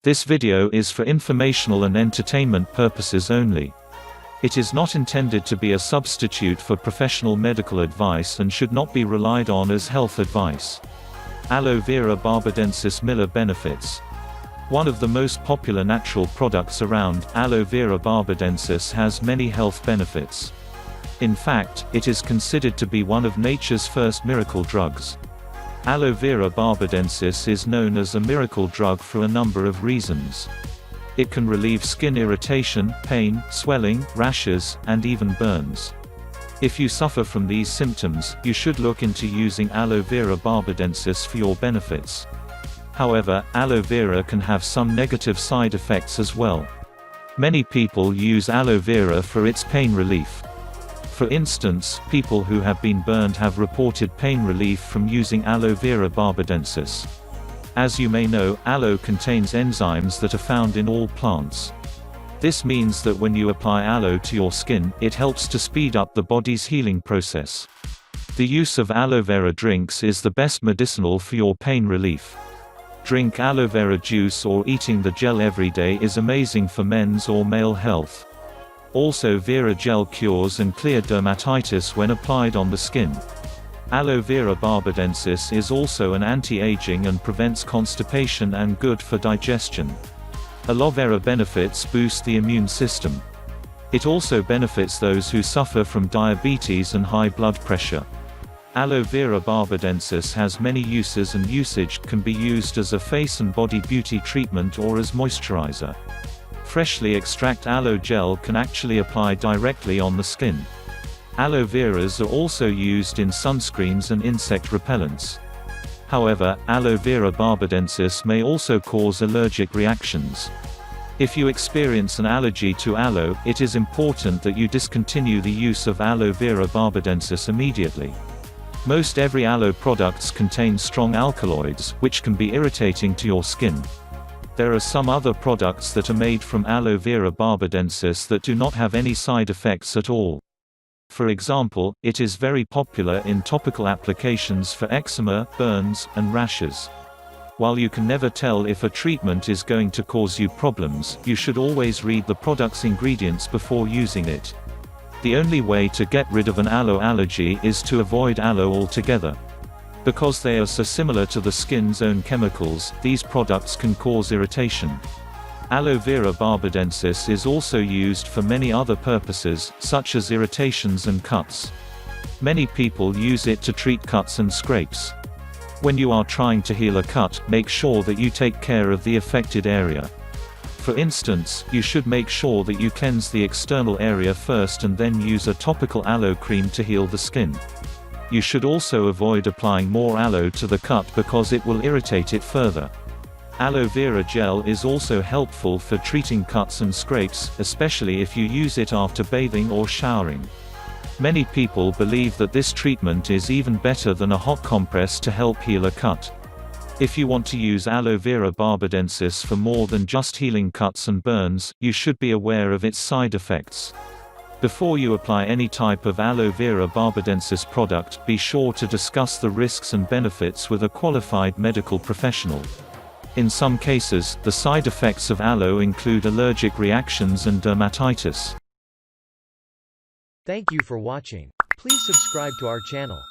This video is for informational and entertainment purposes only. It is not intended to be a substitute for professional medical advice and should not be relied on as health advice. Aloe Vera Barbadensis Miller Benefits. One of the most popular natural products around, Aloe Vera Barbadensis has many health benefits. In fact, it is considered to be one of nature's first miracle drugs. Aloe Vera Barbadensis is known as a miracle drug for a number of reasons. It can relieve skin irritation, pain, swelling, rashes, and even burns. If you suffer from these symptoms, you should look into using Aloe Vera Barbadensis for your benefits. However, aloe vera can have some negative side effects as well. Many people use aloe vera for its pain relief. For instance, people who have been burned have reported pain relief from using Aloe Vera Barbadensis. As you may know, aloe contains enzymes that are found in all plants. This means that when you apply aloe to your skin, it helps to speed up the body's healing process. The use of aloe vera drinks is the best medicinal for your pain relief. Drink aloe vera juice or eating the gel every day is amazing for men's or male health. Also, vera gel cures and clear dermatitis when applied on the skin. Aloe Vera Barbadensis is also an anti-aging and prevents constipation and good for digestion. Aloe Vera Benefits boost the immune system. It also benefits those who suffer from diabetes and high blood pressure. Aloe Vera Barbadensis has many uses and usage can be used as a face and body beauty treatment or as moisturizer. Freshly extract aloe gel can actually apply directly on the skin. Aloe veras are also used in sunscreens and insect repellents. However, Aloe Vera Barbadensis may also cause allergic reactions. If you experience an allergy to aloe, it is important that you discontinue the use of Aloe Vera Barbadensis immediately. Most every aloe products contain strong alkaloids, which can be irritating to your skin. There are some other products that are made from Aloe Vera Barbadensis that do not have any side effects at all. For example, it is very popular in topical applications for eczema, burns, and rashes. While you can never tell if a treatment is going to cause you problems, you should always read the product's ingredients before using it. The only way to get rid of an aloe allergy is to avoid aloe altogether. Because they are so similar to the skin's own chemicals, these products can cause irritation. Aloe Vera Barbadensis is also used for many other purposes, such as irritations and cuts. Many people use it to treat cuts and scrapes. When you are trying to heal a cut, make sure that you take care of the affected area. For instance, you should make sure that you cleanse the external area first and then use a topical aloe cream to heal the skin. You should also avoid applying more aloe to the cut because it will irritate it further. Aloe vera gel is also helpful for treating cuts and scrapes, especially if you use it after bathing or showering. Many people believe that this treatment is even better than a hot compress to help heal a cut. If you want to use Aloe Vera Barbadensis for more than just healing cuts and burns, you should be aware of its side effects. Before you apply any type of Aloe Vera Barbadensis product, be sure to discuss the risks and benefits with a qualified medical professional. In some cases, the side effects of aloe include allergic reactions and dermatitis. Thank you for watching. Please subscribe to our channel.